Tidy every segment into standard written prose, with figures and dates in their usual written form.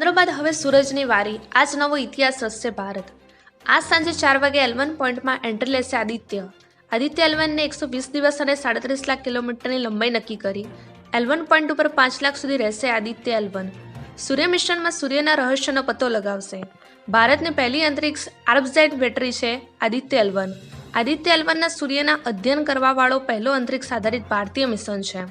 ત્યારબાદ હવે સૂરજની વારી, આજ નવો ઇતિહાસ રચશે ભારત। આજ સાંજે 4 વાગે L1 પોઈન્ટમાં એન્ટ્રી લેશે આદિત્ય L1ને 120 દિવસ અને 37 લાખ કિલોમીટરની લંબાઈ નક્કી કરી। L1 પોઈન્ટ ઉપર 5 લાખ સુધી રહેશે આદિત્ય L1। સૂર્ય મિશનમાં સૂર્યના રહસ્યનો પતો લગાવશે। ભારતની પહેલી અંતરિક્ષ આર્બઝાઇટ બેટરી છે આદિત્ય L1। આદિત્ય L1ના સૂર્યના અધ્યયન કરવાવાળો પહેલો અંતરિક્ષ આધારિત ભારતીય મિશન છે।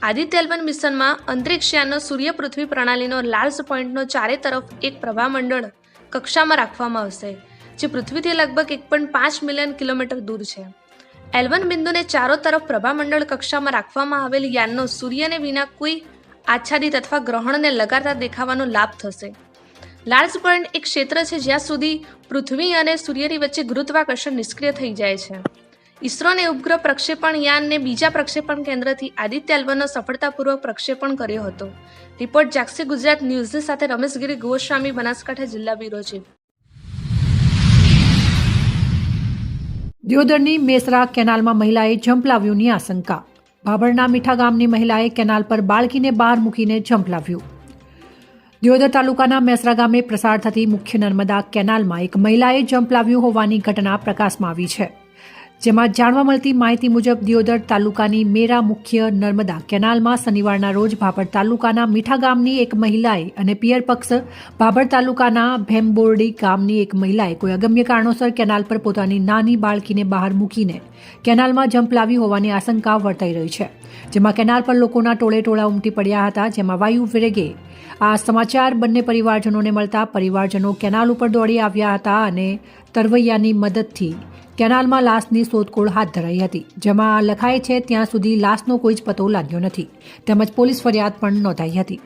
આદિત્ય L1 મિશનમાં અંતરિક્ષયાનનો સૂર્ય પૃથ્વી પ્રણાલીનો લાર્જ પોઈન્ટનો ચારે તરફ એક પ્રભામંડળ કક્ષામાં રાખવામાં આવશે, જે પૃથ્વીથી લગભગ 1.5 મિલિયન કિલોમીટર દૂર છે। L1 બિંદુને ચારો તરફ પ્રભામંડળ કક્ષામાં રાખવામાં આવેલ યાનનો સૂર્યને વિના કોઈ આચ્છાદિત અથવા ગ્રહણને લગાતાર દેખાવાનો લાભ થશે। લાર્જ પોઈન્ટ એક ક્ષેત્ર છે જ્યાં સુધી પૃથ્વી અને સૂર્યની વચ્ચે ગુરુત્વાકર્ષણ નિષ્ક્રિય થઈ જાય છે। ઇસરોને ઉપગ્રહ પ્રક્ષેપણ યાનને બીજા પ્રક્ષેપણ કેન્દ્રથી આદિત્ય L1નો સફળતાપૂર્વક પ્રક્ષેપણ કર્યો હતો। રિપોર્ટ જાગસી ગુજરાત ન્યૂઝની સાથે રમેશગીરી ગોસ્વામી, બનાસકાંઠા જિલ્લા બ્યુરો ચીફ। દિયોદરની મેસરા કેનાલમાં મહિલાએ જંપ લાવ્યુંની આશંકા। ભાભરના મીઠા ગામની મહિલાએ કેનાલ પર બાળકીને બહાર મૂકીને જંપ લાવ્યું। દિયોદર તાલુકાના મેસરા ગામે પ્રસાર થતી મુખ્ય નર્મદા કેનાલમાં એક મહિલાએ જંપ લાવ્યું હોવાની ઘટના પ્રકાશમાં આવી છે, જેમાં જાણવા મળતી માહિતી મુજબ દિયોદર તાલુકાની મેરા મુખ્ય નર્મદા કેનાલમાં શનિવારના રોજ ભાભર તાલુકાના મીઠા ગામની એક મહિલાએ અને પિયર પક્ષ ભાભર તાલુકાના ભેમબોરડી ગામની એક મહિલાએ કોઈ અગમ્ય કારણોસર કેનાલ પર પોતાની નાની બાળકીને બહાર મૂકીને કેનાલમાં જંપ લાવી હોવાની આશંકા વર્તાઈ રહી છે, જેમાં કેનાલ પર લોકોના ટોળે ઉમટી પડ્યા હતા। જેમાં વાયુ વેગે આ સમાચાર બંને પરિવારજનોને મળતા પરિવારજનો કેનાલ ઉપર દોડી આવ્યા હતા અને તરવૈયાની મદદથી કેનાલમાં લાશની શોધખોળ હાથ ધરાઈ હતી, જેમાં લખાય છે ત્યાં સુધી લાશનો કોઈ જ પતો લાગ્યો નથી, તેમજ પોલીસ ફરિયાદ પણ નોંધાઈ હતી।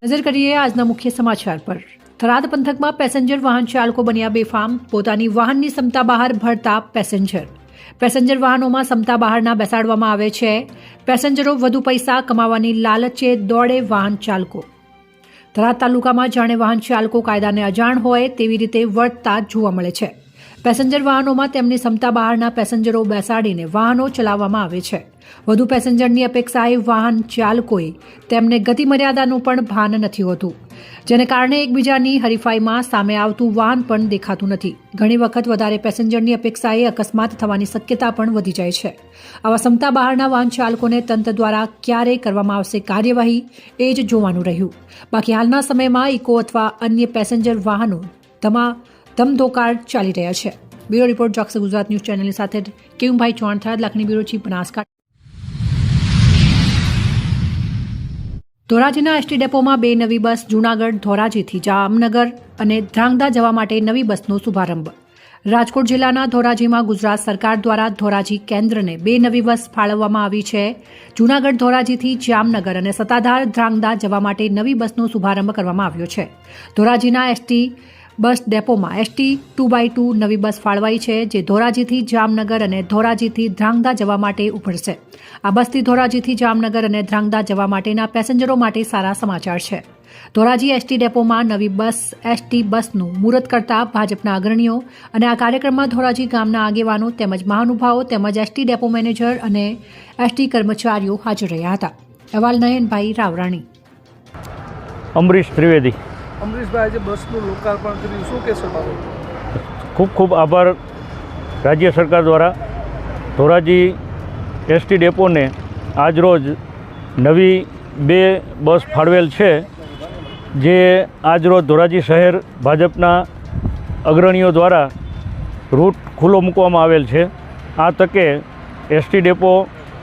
નજર કરીએ આજના મુખ્ય સમાચાર પર। થરાદ પંથકમાં પેસેન્જર વાહન ચાલકો બન્યા બેફામ, પોતાની વાહનની ક્ષમતા બહાર ભરતા પેસેન્જર વાહનોમાં ક્ષમતા બહારના બેસાડવામાં આવે છે। પેસેન્જરો વધુ પૈસા કમાવાની લાલચે દોડે વાહન ચાલકો। થરાદ તાલુકામાં જાણે વાહન ચાલકો કાયદાને અજાણ હોય તેવી રીતે વર્તતા જોવા મળે છે। પેસેન્જર વાહનોમાં તેમની ક્ષમતા બહારના પેસેન્જરો બેસાડીને વાહનો ચલાવવામાં આવે છે। વધુ પેસેન્જરની અપેક્ષાએ વાહન ચાલકોએ તેમને ગતિ મર્યાદાનું પણ ભાન નથી હોતું, જેને કારણે એકબીજાની હરીફાઈમાં સામે આવતું વાહન પણ દેખાતું નથી। ઘણી વખત વધારે પેસેન્જરની અપેક્ષાએ અકસ્માત થવાની શક્યતા પણ વધી જાય છે। આવા ક્ષમતા બહારના વાહન ચાલકોને તંત્ર દ્વારા ક્યારે કરવામાં આવશે કાર્યવાહી એ જ જોવાનું રહ્યું। બાકી હાલના સમયમાં ઇકો અથવા અન્ય પેસેન્જર વાહનો ધમધોકાર ચાલી રહ્યા છે। બ્યુરો રિપોર્ટ જાગસી ગુજરાત ન્યૂઝ ચેનલની સાથે કેયુભાઈ ચૌહાણ, થરાદ લાખની બ્યુરો ચીફ, બનાસકાંઠા। ધોરાજીના એસટી ડેપોમાં 2 નવી બસ, જૂનાગઢ ધોરાજીથી જામનગર અને ધ્રાંગધા જવા માટે નવી બસનો શુભારંભ। રાજકોટ જિલ્લાના ધોરાજીમાં ગુજરાત સરકાર દ્વારા ધોરાજી કેન્દ્રને 2 નવી બસ ફાળવવામાં આવી છે। જૂનાગઢ ધોરાજીથી જામનગર અને સત્તાધાર ધ્રાંગધા જવા માટે નવી બસનો શુભારંભ કરવામાં આવ્યો છે। ધોરાજીના એસટી બસ ડેપોમાં એસટી 2x2 નવી બસ ફાળવાઈ છે, જે ધોરાજીથી જામનગર અને ધોરાજીથી ધ્રાંગધા જવા માટે ઉપડશે। આ બસથી ધોરાજીથી જામનગર અને ધ્રાંગધા જવા માટેના પેસેન્જરો માટે સારા સમાચાર છે। ધોરાજી એસટી ડેપોમાં નવી બસ એસટી બસનું મુહૂર્ત કરતા ભાજપના અગ્રણીઓ અને આ કાર્યક્રમમાં ધોરાજી ગામના આગેવાનો તેમજ મહાનુભાવો તેમજ એસટી ડેપો મેનેજર અને એસટી કર્મચારીઓ હાજર રહ્યા હતા। અહેવાલ નયનભાઈ રાવરાણી। અમરીશ ત્રિવેદી। અમરીશભાઈ, આજે બસનું લોકાર્પણ કર્યું, શું કહેશો તમે? ખૂબ ખૂબ આભાર રાજ્ય સરકાર દ્વારા ધોરાજી એસટી ડેપોને આજરોજ નવી 2 બસ ફાળવેલ છે, જે આજરોજ ધોરાજી શહેર ભાજપના અગ્રણીઓ દ્વારા રૂટ ખુલ્લો મૂકવામાં આવેલ છે। આ તકે એસટી ડેપો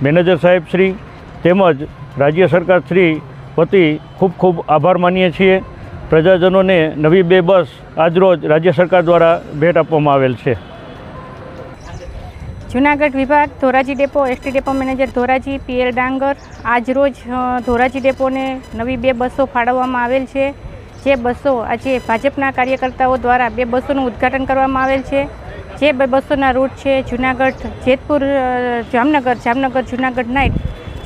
મેનેજર સાહેબ શ્રી તેમજ રાજ્ય સરકાર શ્રી વતી ખૂબ ખૂબ આભાર માનીએ છીએ। પ્રજાજનોને નવી 2 બસ આજરોજ રાજ્ય સરકાર દ્વારા ભેટ આપવામાં આવેલ છે। જૂનાગઢ વિભાગ Dhoraji depot ST depot manager Dhoraji PL ડાંગર, આજરોજ ધોરાજી ડેપોને નવી 2 બસો ફાળવવામાં આવેલ છે। જે બસો આજે ભાજપના કાર્યકર્તાઓ દ્વારા 2 બસોનું ઉદ્ઘાટન કરવામાં આવેલ છે। જે 2 બસોના રૂટ છે જૂનાગઢ જેતપુર જામનગર, જામનગર જૂનાગઢ નાઇટ,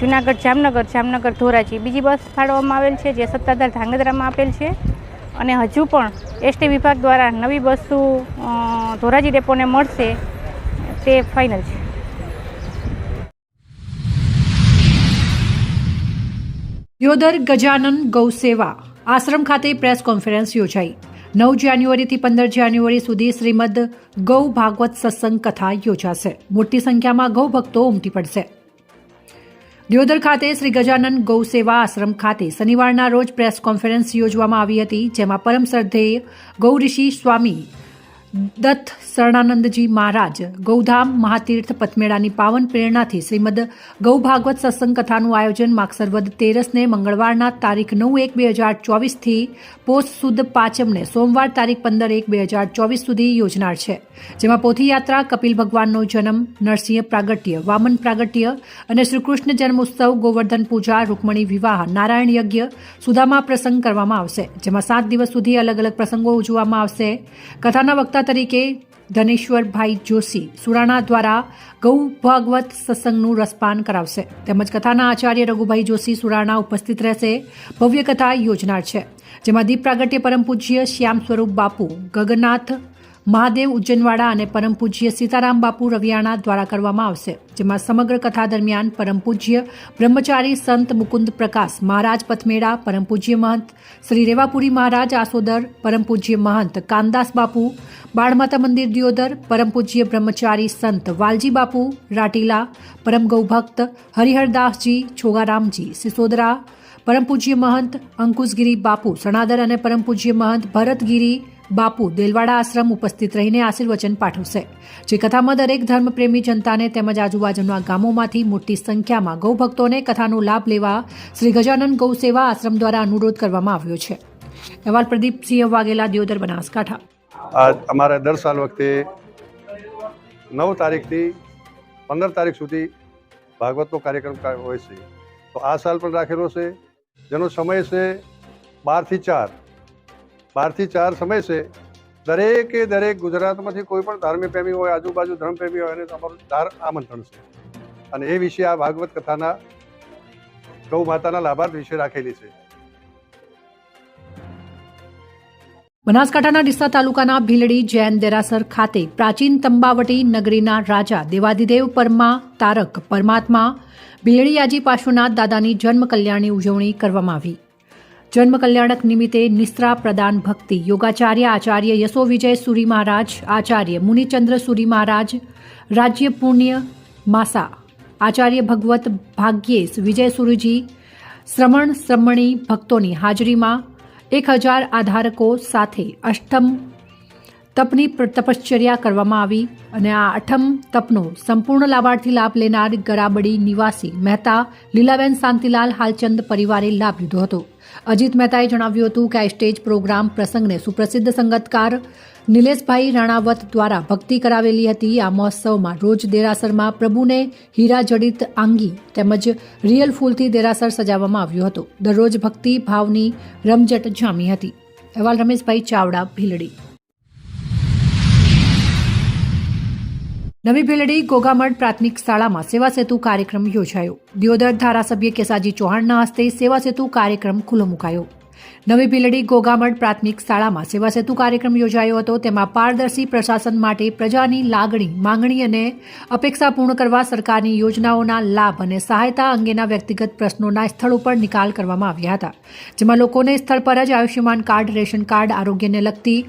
જૂનાગઢ જામનગર, જામનગર ધોરાજી। બીજી બસ ફાળવવામાં આવેલ છે જે સત્તાધાર ધ્રાંગધ્રામાં આપેલ છે અને હજુ પણ એસટી વિભાગ દ્વારા નવી બસો ધોરાજી ડેપોને મળશે તે ફાઇનલ છે। દિયોદર ગજાનન ગૌ સેવા આશ્રમ ખાતે પ્રેસ કોન્ફરન્સ યોજાઈ. 9 જાન્યુઆરીથી 15 જાન્યુઆરી સુધી શ્રીમદ ગૌ ભાગવત સત્સંગ કથા યોજાશે. મોટી સંખ્યામાં ગૌ ભક્તો ઉમટી પડશે. દિયોદર ખાતે શ્રી ગજાનન ગૌ સેવા આશ્રમ ખાતે શનિવારના રોજ પ્રેસ કોન્ફરન્સ યોજવામાં આવી હતી, જેમાં પરમ શ્રદ્ધેય ગૌ ઋષિ સ્વામી દત્ત શરણાનંદજી મહારાજ ગૌધામ મહાતીર્થ પથમેળાની પાવન પ્રેરણાથી શ્રીમદ ગૌ ભાગવત સત્સંગ કથાનું આયોજન માગસર વદ 13ને મંગળવારના તારીખ 9/1/2024થી પોષ સુદ પાંચમને સોમવાર તારીખ 15/1/2024 સુધી યોજનાર છે, જેમાં પોથીયાત્રા, કપિલ ભગવાનનો જન્મ, નરસિંહ પ્રાગટ્ય, વામન પ્રાગટ્ય અને શ્રીકૃષ્ણ જન્મોત્સવ, ગોવર્ધન પૂજા, રૂકમણી વિવાહ, નારાયણ યજ્ઞ, સુદામા પ્રસંગ કરવામાં આવશે, જેમાં 7 દિવસ સુધી અલગ અલગ પ્રસંગો ઉજવવામાં આવશે. કથાના વક્તા તરીકે ધનેશ્વરભાઈ જોશી સુરાણા દ્વારા ગૌ ભાગવત સત્સંગનું રસપાન કરાવશે, તેમજ કથાના આચાર્ય રઘુભાઈ જોશી સુરાણા ઉપસ્થિત રહેશે. ભવ્ય કથા યોજનાર છે, જેમાં દીપ પ્રાગટ્ય પરમ પૂજ્ય શ્યામ સ્વરૂપ બાપુ ગગન્નાથ મહાદેવ ઉજ્જૈનવાડા અને પરમ પૂજ્ય સીતારામ બાપુ રવિયાણા દ્વારા કરવામાં આવશે, જેમાં સમગ્ર કથા દરમિયાન પરમ પૂજ્ય બ્રહ્મચારી સંત મુકુંદ પ્રકાશ મહારાજ પથમેડા, પરમ પૂજ્ય મહંત શ્રી રેવાપુરી મહારાજ આસોદર, પરમ પૂજ્ય મહંત કાનદાસ બાપુ બાળમાતા મંદિર દિયોદર, પરમ પૂજ્ય બ્રહ્મચારી સંત વાલજી બાપુ રાટીલા, પરમ ગૌભક્ત હરિહરદાસજી છોગારામજી સિસોદરા, પરમ પૂજ્ય મહંત અંકુશગીરી બાપુ સણાદર અને પરમ પૂજ્ય મહંત ભરતગીરી બાપુ દેલવાડા આશ્રમ ઉપસ્થિત રહીને આશીર્વચન પાઠવશે. જે કથામાં દરેક ધર્મપ્રેમી જનતાને તેમજ આજુબાજુના ગામોમાંથી મોટી સંખ્યામાં ગૌભક્તોને કથાનો લાભ લેવા શ્રી ગજાનન ગૌ સેવા આશ્રમ દ્વારા અનુરોધ કરવામાં આવ્યો છે. અહેવાલ પ્રદીપસિંહ વાઘેલા, દિયોદર, બનાસકાંઠા. આજ અમારે દર સાલ વખતે 9 તારીખથી 15 તારીખ સુધી ભાગવતનો કાર્યક્રમ હોય છે, તો આ સાલ પણ રાખેલો છે, જેનો સમય છે 12 થી 4 સમય છે. દરેક ગુજરાતમાંથી કોઈ પણ ધાર્મિક પ્રેમી હોય, આજુબાજુ ધર્મપ્રેમી હોય, એને અમારું આમંત્રણ છે. અને એ વિશે આ ભાગવત કથાના ગૌ માતાના લાભાર્થ વિશે રાખેલી છે. બનાસકાંઠાના ડીસા તાલુકાના ભીલડી જૈન દેરાસર ખાતે પ્રાચીન તંબાવટી નગરીના રાજા દેવાધિદેવ પરમા તારક પરમાત્મા ભીલડીયાજી પાર્શ્વનાથ દાદાની જન્મ કલ્યાણની ઉજવણી કરવામાં આવી. જન્મ કલ્યાણક નિમિત્તે નિસ્ત્રા પ્રદાન ભક્તિ યોગાચાર્ય આચાર્ય યશો વિજય સુરી મહારાજ, આચાર્ય મુનિચંદ્ર સુરી મહારાજ, રાજ્ય પુણ્ય માસા આચાર્ય ભગવત ભાગ્યેશ વિજય સુરીજી, શ્રમણી ભક્તોની હાજરીમાં 1000 આધારકો સાથે અષ્ટમ તપની તપશ્ચર્યા કરવામાં આવી અને આ 8મ તપનો સંપૂર્ણ લાભાર્થી લાભ લેનાર ગરાબડી નિવાસી મહેતા લીલાબેન શાંતિલાલ હાલચંદ પરિવારે લાભ લીધો હતો. અજીત મહેતાએ જણાવ્યું હતું કે આ સ્ટેજ પ્રોગ્રામ પ્રસંગને સુપ્રસિદ્ધ સંગીતકાર નિલેશભાઈ રાણાવત દ્વારા ભક્તિ કરાવેલી હતી. આ મહોત્સવમાં રોજ દેરાસરમાં પ્રભુને હીરા જડિત આંગી તેમજ રિયલ ફૂલથી દેરાસર સજાવવામાં આવ્યું હતું. દરરોજ ભક્તિ ભાવની રમઝટ જામી હતી. અહેવાલ રમેશભાઈ ચાવડા, ભીલડી. નવી ભીલડી ગોગામડ પ્રાથમિક શાળામાં સેવા સેતુ કાર્યક્રમ યોજાયો. દિયોદર ધારાસભ્ય કેસાજી ચૌહાણના હસ્તે સેવા સેતુ કાર્યક્રમ ખુલ્લો મુકાયો. નવી ભીલડી ગોગામડ પ્રાથમિક શાળામાં સેવા સેતુ કાર્યક્રમ યોજાયો હતો. તેમાં પારદર્શી પ્રશાસન માટે પ્રજાની લાગણી, માંગણી અને અપેક્ષા પૂર્ણ કરવા સરકારની યોજનાઓના લાભ અને સહાયતા અંગેના વ્યક્તિગત પ્રશ્નોના સ્થળ ઉપર નિકાલ કરવામાં આવ્યા હતા, જેમાં લોકોને સ્થળ પર જ આયુષ્યમાન કાર્ડ, રેશન કાર્ડ, આરોગ્યને લગતી,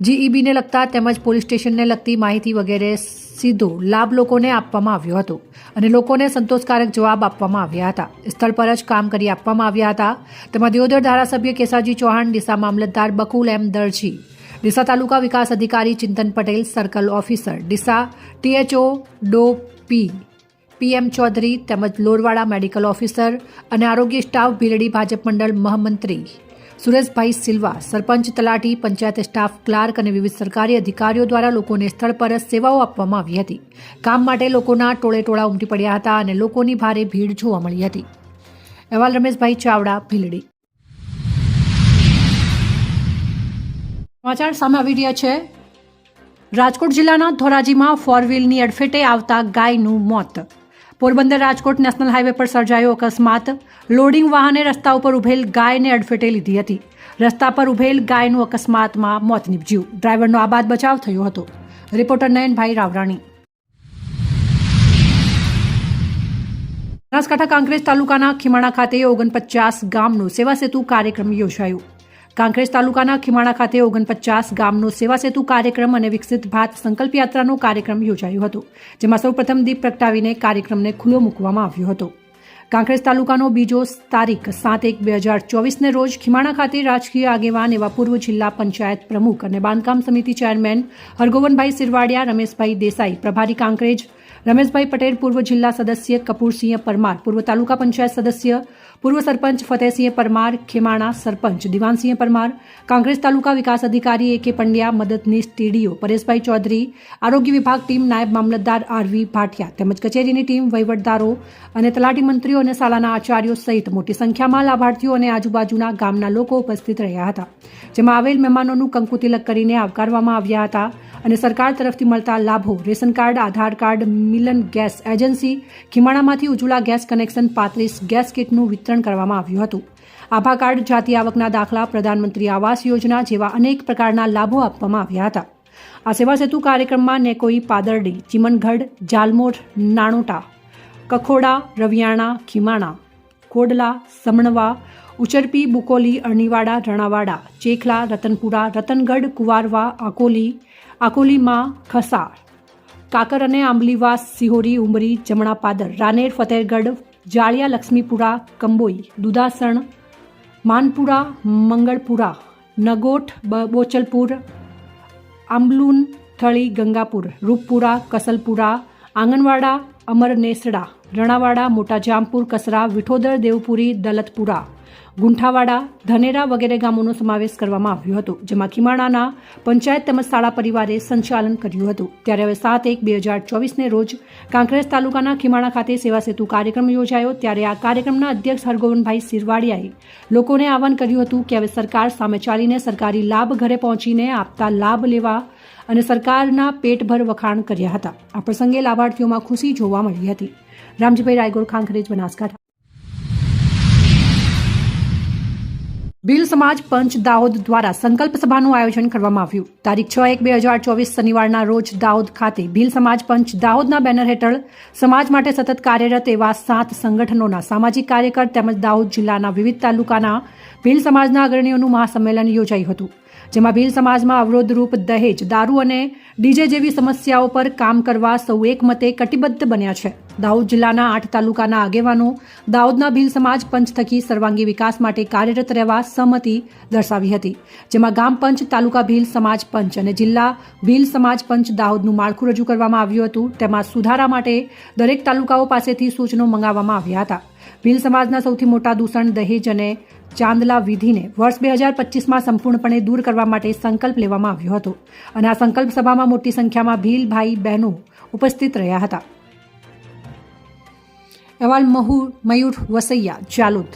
જીઈબીને લગતા તેમજ પોલીસ સ્ટેશનને લગતી માહિતી વગેરે સીધો લાભ લોકોને આપવામાં આવ્યો હતો અને લોકોને સંતોષકારક જવાબ આપવામાં આવ્યા હતા. સ્થળ પર જ કામ કરી આપવામાં આવ્યા હતા. તેમાં દિયોદર ધારાસભ્ય કેસાજી ચૌહાણ, ડીસા મામલતદાર બકુલ એમ દરજી, ડીસા તાલુકા વિકાસ અધિકારી Chintan Patel, circle officer Deesa THO ડો PM ચૌધરી તેમજ લોરવાડા મેડિકલ ઓફિસર અને આરોગ્ય સ્ટાફ, ભીલડી ભાજપ મંડળ મહામંત્રી સુરેશભાઈ સિલ્વા, સરપંચ, તલાટી, પંચાયત સ્ટાફ, ક્લાર્ક અને વિવિધ સરકારી અધિકારીઓ દ્વારા લોકોને સ્થળ પર જ સેવાઓ આપવામાં આવી હતી. કામ માટે લોકોના ટોળે ઉમટી પડ્યા હતા અને લોકોની ભારે ભીડ જોવા મળી હતી. અહેવાલ રમેશભાઈ ચાવડા, ભીલડી. સમાચાર સામે આવી રહ્યા છે. રાજકોટ જિલ્લાના ધોરાજીમાં 4 વ્હીલની અડફેટે આવતા ગાયનું મોત. પોરબંદર રાજકોટ નેશનલ હાઈવે પર સર્જાયો અકસ્માત. લોડિંગ વાહને રસ્તા ઉપર ઉભેલ ગાયને અડફેટે લીધી હતી. રસ્તા પર ઉભેલ ગાયનું અકસ્માતમાં મોત નીપજ્યું. ડ્રાઈવરનો આબાદ બચાવ થયો હતો. રિપોર્ટર નયનભાઈ રાવરાણી. બનાસકાંઠા કાંકરેજ તાલુકાના ખીમાણા ખાતે 49 ગામનો સેવા સેતુ કાર્યક્રમ યોજાયો. કાંકરેજ તાલુકાના ખીમાણા ખાતે 49 ગામનો સેવા સેતુ કાર્યક્રમ અને વિકસિત ભારત સંકલ્પ યાત્રાનો કાર્યક્રમ યોજાયો હતો, જેમાં સૌપ્રથમ દીપ પ્રગટાવીને કાર્યક્રમને ખુલ્લો મૂકવામાં આવ્યો હતો. કાંકરેજ તાલુકાનો બીજો તારીખ 7/1/2024ને રોજ ખીમાણા ખાતે રાજકીય આગેવાન એવા પૂર્વ જિલ્લા પંચાયત પ્રમુખ અને બાંધકામ સમિતિ ચેરમેન હરગોવનભાઈ સિરવાડિયા, રમેશભાઈ દેસાઈ, પ્રભારી કાંકરેજ રમેશભાઈ પટેલ, પૂર્વ જિલ્લા સદસ્ય કપૂરસિંહ પરમાર, પૂર્વ તાલુકા પંચાયત સદસ્ય પૂર્વ સરપંચ ફતેહસિંહ પરમાર, ખેમાણા સરપંચ દિવાનસિંહ પરમાર, કાંકરેજ તાલુકા વિકાસ અધિકારી A.K. પંડ્યા, મદદનીશ TDO પરેશભાઈ ચૌધરી, આરોગ્ય વિભાગ ટીમ નાયબ મામલતદાર R.V. ભાટિયા તેમજ કચેરીની ટીમ, વહીવટદારો અને તલાટી મંત્રીઓ અને શાળાના આચાર્યો સહિત મોટી સંખ્યામાં લાભાર્થીઓ અને આજુબાજુના ગામના લોકો ઉપસ્થિત રહ્યા હતા, જેમાં આવેલ મહેમાનોનું કંકુ તિલક કરીને આવકારવામાં આવ્યા હતા અને સરકાર તરફથી મળતા લાભો, ration card, Aadhaar card, Milan gas agency, ખીમાણામાંથી ઉજ્જવલા ગેસ કનેક્શન, 35 ગેસ કીટનું વિતરણ કરવામાં આવ્યું હતું. આભા કાર્ડ, જાતિ આવકના દાખલા, પ્રધાનમંત્રી આવાસ યોજના જેવા અનેક પ્રકારના લાભો આપવામાં આવ્યા હતા. આ સેવા સેતુ કાર્યક્રમમાં નેકોઈ, પાદરડી, ચીમનગઢ, જાલમોર, નાણોટા, કખોડા, રવિયાણા, ખીમાણા, કોડલા, સમણવા, ઉચરપી, બુકોલી, અરણીવાડા, રણાવાડા, ચેખલા, રતનપુરા, રતનગઢ, કુવારવા, આકોલીમાં, ખસાર, કાકર અને આંબલીવાસ, સિહોરી, ઉમરી, જમણા પાદર, રાનેર, ફતેહગઢ, જાળિયા, લક્ષ્મીપુરા, કંબોઈ, દુધાસણ, માનપુરા, મંગળપુરા, નગોઠ, બોચલપુર, આંબલુન, થળી, ગંગાપુર, રૂપપુરા, કસલપુરા, આંગણવાડા, અમરનેસડા, રણાવાડા, મોટા જામપુર, કસરા, વિઠોદર, દેવપુરી, દલતપુરા, ગુંઠાવાડા, ધનેરા વગેરે ગામોનો સમાવેશ કરવામાં આવ્યો હતો, જેમાં ખીમાણાના પંચાયત તેમજ શાળા પરિવારે સંચાલન કર્યું હતું. ત્યારે હવે 7/1/2024ને રોજ કાંકરેજ તાલુકાના ખીમાણા ખાતે સેવા સેતુ કાર્યક્રમ યોજાયો. ત્યારે આ કાર્યક્રમના અધ્યક્ષ હરગોવનભાઈ સિરવાડિયાએ લોકોને આહવાન કર્યું હતું કે હવે સરકાર સામે ચાલીને સરકારી લાભ ઘરે પહોંચીને આપતા લાભ લેવા અને સરકારના પેટભર વખાણ કર્યા હતા. આ પ્રસંગે લાભાર્થીઓમાં ખુશી જોવા મળી હતી. રામજીભાઈ રાયગોર, કાંકરેજ, બનાસકાંઠા. ભીલ સમાજ પંચ દાહોદ દ્વારા સંકલ્પ સભાનું આયોજન કરવામાં આવ્યું. તારીખ 6/1/2024 શનિવારના રોજ દાહોદ ખાતે ભીલ સમાજ પંચ દાહોદના બેનર હેઠળ સમાજ માટે સતત કાર્યરત એવા 7 સંગઠનોના સામાજિક કાર્યકર તેમજ દાહોદ જિલ્લાના વિવિધ તાલુકાના ભીલ સમાજના અગ્રણીઓનું મહાસંમેલન યોજાયું હતું, જેમાં ભીલ સમાજમાં અવરોધરૂપ દહેજ, દારૂ અને ડીજે જેવી સમસ્યાઓ પર કામ કરવા સૌ એકમતે કટિબદ્ધ બન્યા છે. દાહોદ જિલ્લાના 8 તાલુકાના આગેવાનો દાહોદના ભીલ સમાજ પંચ થકી સર્વાંગી વિકાસ માટે કાર્યરત રહેવા સહમતિ દર્શાવી હતી, જેમાં ગામ પંચ, તાલુકા ભીલ સમાજ પંચ અને જિલ્લા ભીલ સમાજ પંચ દાહોદનું માળખું રજૂ કરવામાં આવ્યું હતું. તેમાં સુધારા માટે દરેક તાલુકાઓ પાસેથી સૂચનો મંગાવવામાં આવ્યા હતા. ભીલ સમાજના સૌથી મોટા દૂષણ દહેજ અને ચાંદલા વિધિને વર્ષ 2025માં સંપૂર્ણપણે દૂર કરવા માટે સંકલ્પ લેવામાં આવ્યો હતો અને આ સંકલ્પ સભામાં મોટી સંખ્યામાં ભીલ ભાઈ બહેનો ઉપસ્થિત રહ્યા હતા. અહેવાલ મયુર વસૈયા, જાલોદ.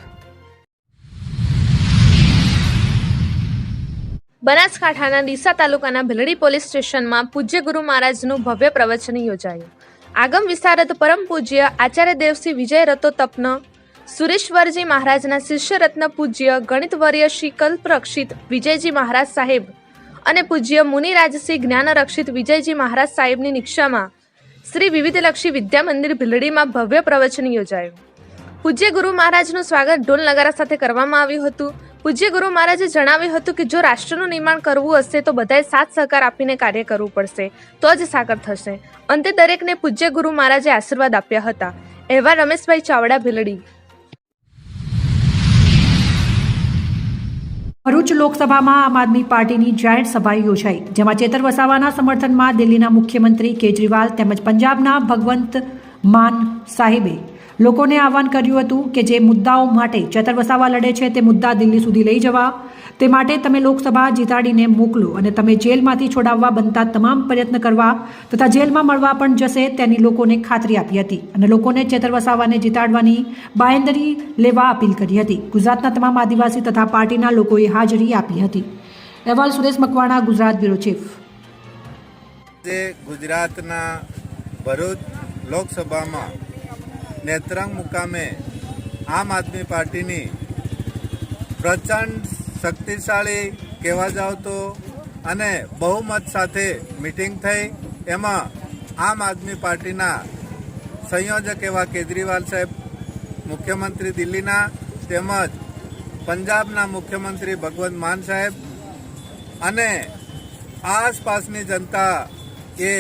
બનાસકાંઠાના ડીસા તાલુકાના ભીલડી પોલીસ સ્ટેશનમાં પૂજ્ય ગુરુ મહારાજનું ભવ્ય પ્રવચન યોજાયું. આગમ વિશારદ પરમ પૂજ્ય આચાર્ય દેવસિંહ વિજય રતો તપન સુરેશ્વરજી મહારાજના શિષ્ય રત્ન પૂજ્ય ગણિતવર્ય શ્રી કલ્પરક્ષિત વિજયજી મહારાજ સાહેબ અને પૂજ્ય મુનિરાજસિંહ જ્ઞાનરક્ષિત વિજયજી મહારાજ સાહેબની નિક્ષામાં શ્રી વિવિધલક્ષી વિદ્યા મંદિર ભીલડીમાં ભવ્ય પ્રવચન યોજાયું. પૂજ્ય ગુરુ મહારાજનું સ્વાગત ઢોલ નગારા સાથે કરવામાં આવ્યું હતું. પૂજ્ય ગુરુ મહારાજે જણાવ્યું હતું કે જો રાષ્ટ્રનું નિર્માણ કરવું હશે તો બધાએ સાથ સહકાર આપીને કાર્ય કરવું પડશે, તો જ સાકાર થશે. અંતે દરેકને પૂજ્ય ગુરુ મહારાજે આશીર્વાદ આપ્યા હતા. અહેવાલ રમેશભાઈ ચાવડા, ભીલડી. ભરૂચ લોકસભામાં આમ આદમી પાર્ટીની જાહેર સભા યોજાઈ, જેમાં ચેતર વસાવાના સમર્થનમાં દિલ્હીના મુખ્યમંત્રી કેજરીવાલ તેમજ પંજાબના ભગવંત માન સાહેબે લોકોને આહવાન કર્યું હતું કે જે મુદ્દાઓ માટે ચેતર વસાવા લડે છે તે મુદ્દા દિલ્હી સુધી લઈ જવા, તે માટે તમે લોકસભા જીતાડીને મોકલો અને તમે જેલમાંથી છોડાવવા બનતા તમામ પ્રયત્ન કરવા તથા જેલમાં મળવા પણ જશે તેની લોકોને ખાતરી આપી હતી અને લોકોને ચેતર વસાવાને જીતાડવાની બાંયધરી લેવા અપીલ કરી હતી. ગુજરાતના તમામ આદિવાસી તથા પાર્ટીના લોકોએ હાજરી આપી હતી. અહેવાલ સુરેશ મકવાણા, ગુજરાત બ્યુરો ચીફ. ગુજરાતના ભરૂચ લોકસભામાં નેત્રંગ મુકામે આમ આદમી પાર્ટીની પ્રચંડ શક્તિશાળી કહેવા જાવ તો અને બહુમત સાથે મિટિંગ થઈ. એમાં આમ આદમી પાર્ટીના સંયોજક એવા કેજરીવાલ સાહેબ મુખ્યમંત્રી દિલ્હીના તેમજ પંજાબના મુખ્યમંત્રી ભગવંત માન સાહેબ અને આસપાસની જનતા એ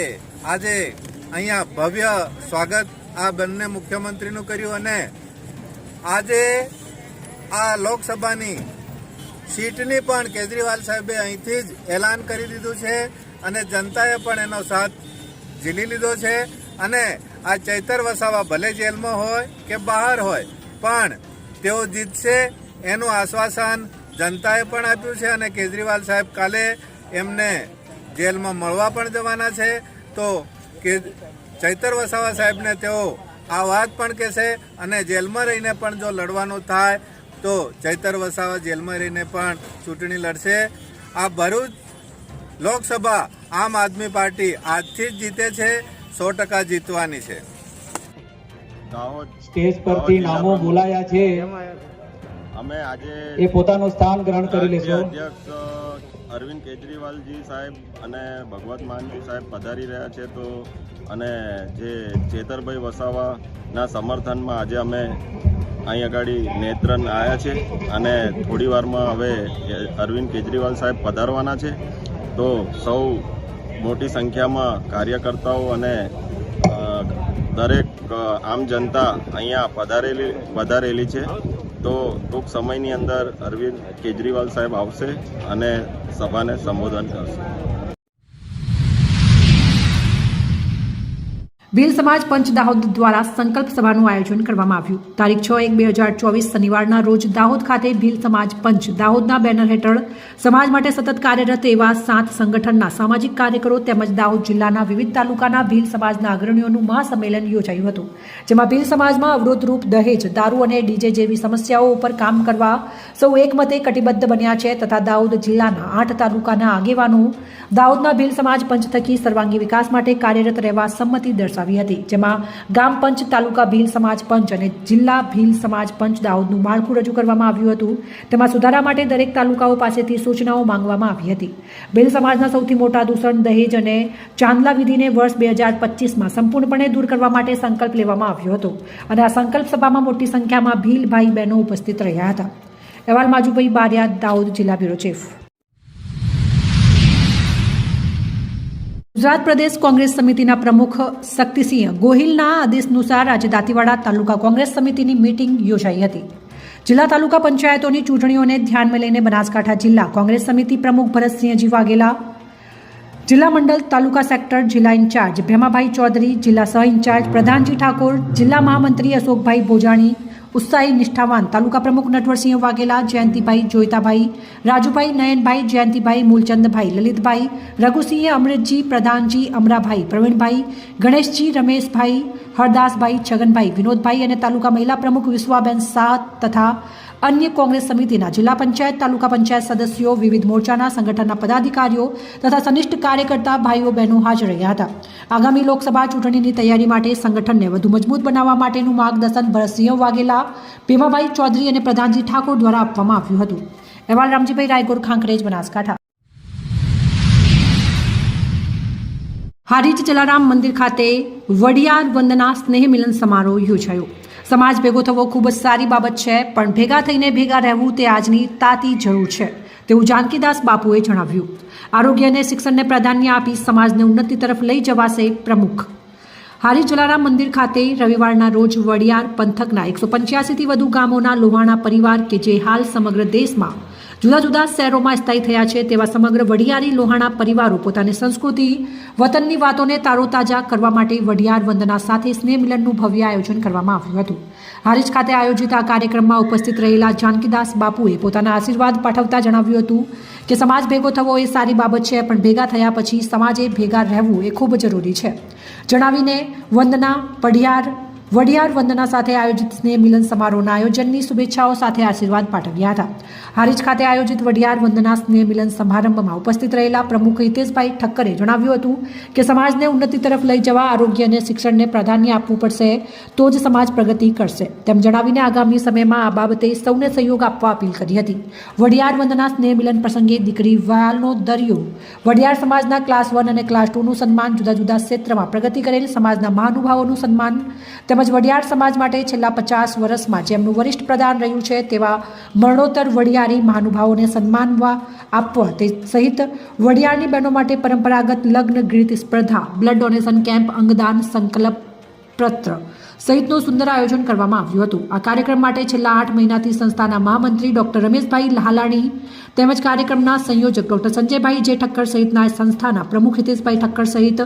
આજે અહીંયા ભવ્ય સ્વાગત આ બંને મુખ્યમંત્રીનું કર્યું અને આજે આ લોકસભાની સીટની પણ કેજરીવાલ સાહેબે અહીંથી જ એલાન કરી દીધું છે અને જનતાએ પણ એનો સાથ ઝીલી લીધો છે અને આ ચૈતર વસાવા ભલે જેલમાં હોય કે બહાર હોય પણ તેઓ જીતશે એનું આશ્વાસન જનતાએ પણ આપ્યું છે અને કેજરીવાલ સાહેબ કાલે એમને જેલમાં મળવા પણ જવાના છે તો કે ચૈતર વસાવા સાહેબને તેઓ આ વાત પણ કહેશે અને જેલમાં રહીને પણ જો લડવાનું થાય તો ચૈતર વસાવા જેલમાં રહીને પણ ચૂંટણી લડશે. આ ભરૂચ લોકસભા આમ આદમી પાર્ટી આજથી જ જીતે છે, 100% જીતવાની છે. સ્ટેજ પરથી નામો બોલાયા છે, અમે આજે એ પોતાનું સ્થાન ગ્રહણ કરી લેશો. અધ્યક્ષ અરવિંદ કેજરીવાલજી સાહેબ અને ભગવત માનજી સાહેબ પધારી રહ્યા છે તો અને જે ચેતરભાઈ વસાવાના સમર્થનમાં આજે અમે અહીં આગળ નેત્રન આવ્યા છે અને થોડી વારમાં હવે અરવિંદ કેજરીવાલ સાહેબ પધારવાના છે તો સૌ મોટી સંખ્યામાં કાર્યકર્તાઓ અને દરેક આમ જનતા અહીંયા પધારેલી છે તો ટૂંક સમયની અંદર અરવિંદ કેજરીવાલ સાહેબ આવશે અને સભાને સંબોધન કરશે. ભીલ સમાજ પંચ દાહોદ દ્વારા સંકલ્પ સભાનું આયોજન કરવામાં આવ્યું. તારીખ 6/1/2024 શનિવારના રોજ દાહોદ ખાતે ભીલ સમાજ પંચ દાહોદના બેનર હેઠળ સમાજ માટે સતત કાર્યરત એવા 7 સંગઠનના સામાજિક કાર્યકરો તેમજ દાહોદ જિલ્લાના વિવિધ તાલુકાના ભીલ સમાજના અગ્રણીઓનું મહાસંમેલન યોજાયું હતું. જેમાં ભીલ સમાજમાં અવરોધરૂપ દહેજ, દારૂ અને ડીજે જેવી સમસ્યાઓ ઉપર કામ કરવા સૌ એકમતે કટિબદ્ધ બન્યા છે તથા દાહોદ જિલ્લાના 8 તાલુકાના આગેવાનો દાહોદના ભીલ સમાજ પંચ થકી સર્વાંગી વિકાસ માટે કાર્યરત રહેવા સંમતિ દર્શાવી હતી. જેમાં ગામ પંચ, તાલુકા ભીલ સમાજ પંચ અને જિલ્લા ભીલ સમાજ પંચ દાહોદનું માળખું રજૂ કરવામાં આવ્યું હતું. તેમાં સુધારા માટે દરેક તાલુકાઓ પાસેથી સૂચનાઓ માંગવામાં આવી હતી. ભીલ સમાજના સૌથી મોટા દૂષણ દહેજ અને ચાંદલા વિધિને વર્ષ 2025માં સંપૂર્ણપણે દૂર કરવા માટે સંકલ્પ લેવામાં આવ્યો હતો અને આ સંકલ્પ સભામાં મોટી સંખ્યામાં ભીલ ભાઈ બહેનો ઉપસ્થિત રહ્યા હતા. અહેવાલ માજુભાઈ બારિયા, દાહોદ જિલ્લા બ્યુરો ચીફ. ગુજરાત પ્રદેશ કોંગ્રેસ સમિતિના પ્રમુખ શક્તિસિંહ ગોહિલના આદેશાનુસાર આજે દાંતીવાડા તાલુકા કોંગ્રેસ સમિતિની મીટિંગ યોજાઈ હતી. જિલ્લા તાલુકા પંચાયતોની ચૂંટણીઓને ધ્યાનમાં લઈને બનાસકાંઠા જિલ્લા કોંગ્રેસ સમિતિ પ્રમુખ ભરતસિંહજી વાઘેલા, જિલ્લા મંડળ તાલુકા સેક્ટર જિલ્લા ઇન્ચાર્જ ભેમાભાઈ ચૌધરી, જિલ્લા સહ ઇન્ચાર્જ પ્રધાનજી ઠાકોર, જિલ્લા મહામંત્રી અશોકભાઈ ભોજાણી, ઉત્સાહી નિષ્ઠાવાન તાલુકા પ્રમુખ નટવરસિંહ વાઘેલા, જયંતિભાઈ જોઈતાભાઈ, રાજુભાઈ નયનભાઈ, જયંતિભાઈ મૂલચંદભાઈ, લલિતભાઈ, રઘુસિંહ, અમૃતજી, પ્રધાનજી, અમરાભાઈ, પ્રવીણભાઈ, ગણેશજી, રમેશભાઈ, હરદાસભાઈ, છગનભાઈ, વિનોદભાઈ અને તાલુકા મહિલા પ્રમુખ વિશ્વાબેન શાહ તથા અન્ય કોંગ્રેસ સમિતિના જિલ્લા પંચાયત, તાલુકા પંચાયત સદસ્યો, વિવિધ મોરચાના સંગઠનના પદાધિકારીઓ તથા સનિષ્ઠ કાર્યકર્તા ભાઈઓ બહેનો હાજર રહ્યા હતા. આગામી લોકસભા ચૂંટણીની તૈયારી માટે સંગઠનને વધુ મજબૂત બનાવવા માટેનું માર્ગદર્શન ભરતસિંહ વાઘેલા, ભીમાભાઈ ચૌધરી અને પ્રધાનજી ઠાકોર દ્વારા આપવામાં આવ્યું હતું. અહેવાલ રામજીભાઈ રાયગોર, ખાંકરેજ, બનાસકાંઠા. હારીજ જલારામ મંદિર ખાતે વડિયાર વંદના સ્નેહ મિલન સમારોહ યોજાયો. સમાજ ભેગો થવો ખૂબ જ સારી બાબત છે, પણ ભેગા થઈને ભેગા રહેવું તે આજની તાતી જરૂર છે તેવું જાનકીદાસ બાપુએ જણાવ્યું. આરોગ્ય અને શિક્ષણને પ્રાધાન્ય આપી સમાજને ઉન્નતિ તરફ લઈ જવાશે પ્રમુખ. હારીજ જલારામ મંદિર ખાતે રવિવારના રોજ વડિયાર પંથકના 185થી વધુ ગામોના લોહાણા પરિવાર કે જે હાલ સમગ્ર દેશમાં જુદા જુદા શહેરોમાં સ્થાયી થયા છે તેવા સમગ્ર વડિયારી લોહાણા પરિવારો પોતાની સંસ્કૃતિ, વતનની વાતોને તારોતાજા કરવા માટે વડિયાર વંદના સાથે સ્નેહ મિલનનું ભવ્ય આયોજન કરવામાં આવ્યું હતું. હારીજ ખાતે આયોજિત આ કાર્યક્રમમાં ઉપસ્થિત રહેલા જાનકીદાસ બાપુએ પોતાના આશીર્વાદ પાઠવતા જણાવ્યું હતું કે સમાજ ભેગો થવો એ સારી બાબત છે, પણ ભેગા થયા પછી સમાજે ભેગા રહેવું એ ખૂબ જરૂરી છે જણાવીને વંદના વડિયાર વંદના સાથે આયોજિત સ્નેહ મિલન સમારોહના આયોજનની શુભેચ્છાઓ સાથે આશીર્વાદ પાઠવ્યા હતા. હારીજ ખાતે આયોજિત વડિયાર વંદના સ્નેહ મિલન સમારંભમાં ઉપસ્થિત રહેલા પ્રમુખ હિતેશભાઈ ઠક્કરે જણાવ્યું હતું કે સમાજને ઉન્નતિ તરફ લઈ જવા આરોગ્ય અને શિક્ષણને પ્રાધાન્ય આપવું પડશે તો જ સમાજ પ્રગતિ કરશે તેમ જણાવીને આગામી સમયમાં આ બાબતે સૌને સહયોગ આપવા અપીલ કરી હતી. વડિયાર વંદના સ્નેહ મિલન પ્રસંગે દીકરી વ્યાલનો દરિયો, વડિયાર સમાજના ક્લાસ 1 અને ક્લાસ 2નું સન્માન, જુદા જુદા ક્ષેત્રમાં પ્રગતિ કરેલ સમાજના મહાનુભાવોનું સન્માન તેમજ તેમજ વડિયાર સમાજ માટે છેલ્લા 50 વર્ષમાં જેમનું વરિષ્ઠ પ્રદાન રહ્યું છે તેવા મરણોત્તર વડિયારી મહાનુભાવોને સન્માનવા આપવા તે સહિત વડિયારની બહેનો માટે પરંપરાગત લગ્ન ગીત સ્પર્ધા, બ્લડ ડોનેશન કેમ્પ, અંગદાન સંકલ્પ પત્ર સહિતનું સુંદર આયોજન કરવામાં આવ્યું હતું। આ કાર્યક્રમ માટે છેલ્લા 8 મહિનાથી સંસ્થાના મહામંત્રી ડોક્ટર રમેશભાઈ લાલાણી તેમજ કાર્યક્રમના સંયોજક ડોક્ટર સંજયભાઈ જે ઠક્કર સહિતના સંસ્થાના પ્રમુખ હિતેશભાઈ ઠક્કર સહિત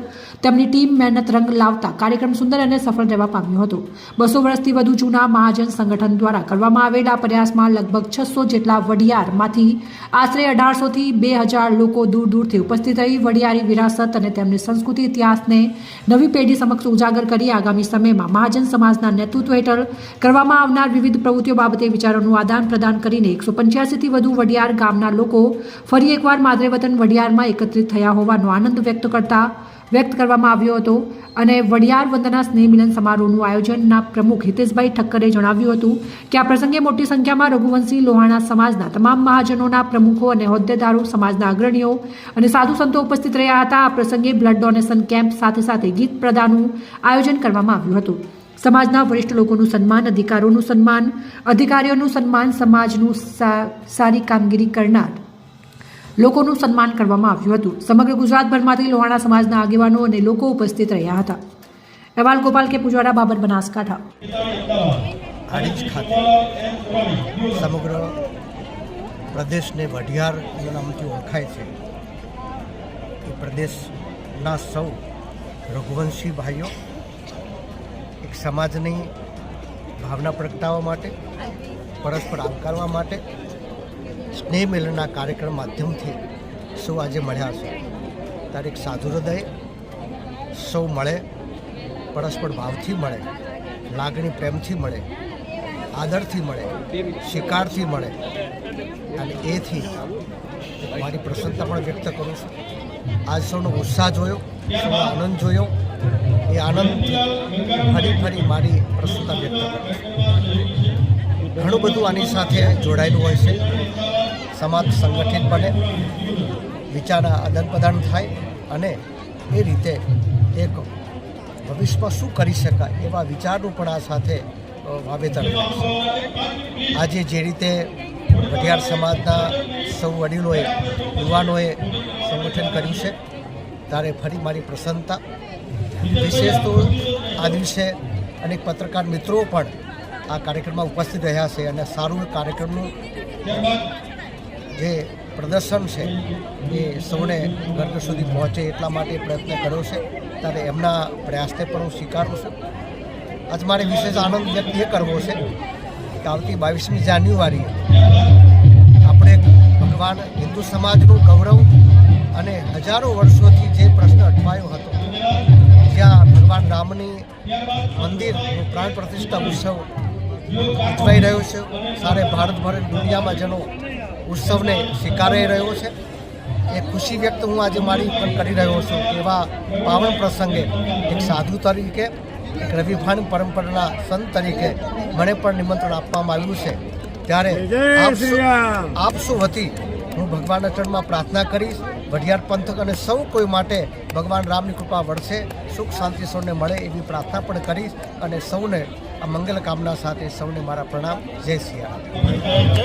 તેમની ટીમ મહેનત રંગ લાવતા કાર્યક્રમ સુંદર અને સફળ રહેવા પામ્યો હતો। 200 વર્ષથી વધુ જૂના મહાજન સંગઠન દ્વારા કરવામાં આવેલા પ્રયાસમાં લગભગ 600 જેટલા વડિયારમાંથી આશરે 1800 થી 2000 લોકો દૂર દૂરથી ઉપસ્થિત રહી વડિયારી વિરાસત અને તેમની સંસ્કૃતિ ઇતિહાસને નવી પેઢી સમક્ષ ઉજાગર કરી આગામી સમયમાં મહાજન સમાજના નેતૃત્વ હેઠળ કરવામાં આવનાર વિવિધ પ્રવૃત્તિઓ બાબતે વિચારોનું આદાન પ્રદાન કરીને 185 થી વધુ વડિયાર ગામના લોકો ફરી એકવાર માદરે વતન વડિયારમાં એકત્રિત થયા હોવાનો આનંદ વ્યક્ત કરવામાં આવ્યો હતો અને વડિયાર વંદના સ્નેહ મિલન સમારોહનું આયોજનના પ્રમુખ હિતેશભાઈ ઠક્કરે જણાવ્યું હતું કે આ પ્રસંગે મોટી સંખ્યામાં રઘુવંશી લોહાણા સમાજના તમામ મહાજનોના પ્રમુખો અને હોદ્દેદારો, સમાજના અગ્રણીઓ અને સાધુ સંતો ઉપસ્થિત રહ્યા હતા। આ પ્રસંગે બ્લડ ડોનેશન કેમ્પ સાથે સાથે ગીત સ્પર્ધાનું આયોજન કરવામાં આવ્યું હતું। સમાજના વરિષ્ઠ લોકોનું સન્માન, અધિકારીઓનું સન્માન, સમાજનું સારી કામગીરી કરનાર લોકોનું સન્માન કરવામાં આવ્યું હતું। સમગ્ર ગુજરાતભરમાંથી લોહાણા સમાજના આગેવાનો અને લોકો ઉપસ્થિત રહ્યા હતા। અહેવાલ ગોપાલ કે પુજારા, બાબર, બનાસકાંઠા। હારીજ ખાતે સમગ્ર પ્રદેશને વઢિયાર નામથી ઓળખાય છે એ પ્રદેશના સૌ રઘુવંશી ભાઈઓ એક સમાજની ભાવના પ્રગટાવવા માટે, પરસ્પર આવકારવા માટે સ્નેહ મિલનના કાર્યક્રમ માધ્યમથી સૌ આજે મળ્યા છે। ત્યારે એક સાધુ હૃદય સૌ મળે, પરસ્પર ભાવથી મળે, લાગણી પ્રેમથી મળે, આદરથી મળે, સ્વીકારથી મળે અને એથી મારી પ્રસન્નતા પણ વ્યક્ત કરું છું। આજ સૌનો ઉત્સાહ જોયો, સૌનો આનંદ જોયો, એ આનંદથી ફરી મારી પ્રસન્નતા વ્યક્ત કરું છું। ઘણું બધું આની સાથે જોડાયેલું હોય છે। સમાજ સંગઠિત બને, વિચારના આદાન પ્રદાન થાય અને એ રીતે એક ભવિષ્યમાં શું કરી શકાય એવા વિચારનું પણ આ સાથે વાવેતર થાય છે। આજે જે રીતે વઢિયાર સમાજના સૌ વડીલોએ, યુવાનોએ સંગઠન કર્યું છે ત્યારે ફરી મારી પ્રસન્નતા। વિશેષ તો આ દિવસે અનેક પત્રકાર મિત્રો પણ આ કાર્યક્રમમાં ઉપસ્થિત રહ્યા છે અને સારું કાર્યક્રમનું જે પ્રદર્શન છે એ સૌને ઘર સુધી પહોંચે એટલા માટે પ્રયત્ન કર્યો છે। ત્યારે એમના પ્રયાસને પણ હું સ્વીકારું છું। આજ મારે વિશેષ આનંદ વ્યક્ત એ કરવો છે કે આવતી 22મી જાન્યુઆરીએ આપણે ભગવાન હિન્દુ સમાજનું ગૌરવ અને હજારો વર્ષોથી જે પ્રશ્ન અટવાયો હતો, જ્યાં ભગવાન રામની મંદિરનું પ્રાણ પ્રતિષ્ઠા ઉત્સવ ઉજવાઈ રહ્યો છે, સારે ભારતભર દુનિયામાં જેનો ઉત્સવને સ્વીકારાઈ રહ્યો છે, એ ખુશી વ્યક્ત હું આજે મારી પણ કરી રહ્યો છું। એવા પાવન પ્રસંગે એક સાધુ તરીકે, એક રવિભાન પરંપરાના સંત તરીકે મને પણ નિમંત્રણ આપવામાં આવ્યું છે। ત્યારે આપ સૌ વતી હું ભગવાનના ચરણમાં પ્રાર્થના કરીશ, વઢિયાર પંથક અને સૌ કોઈ માટે ભગવાન રામની કૃપા વરસે, સુખ શાંતિ સૌને મળે એવી પ્રાર્થના પણ કરીશ અને સૌને આ મંગલ કામના સાથે સૌને મારા પ્રણામ। જય સિયા રામ।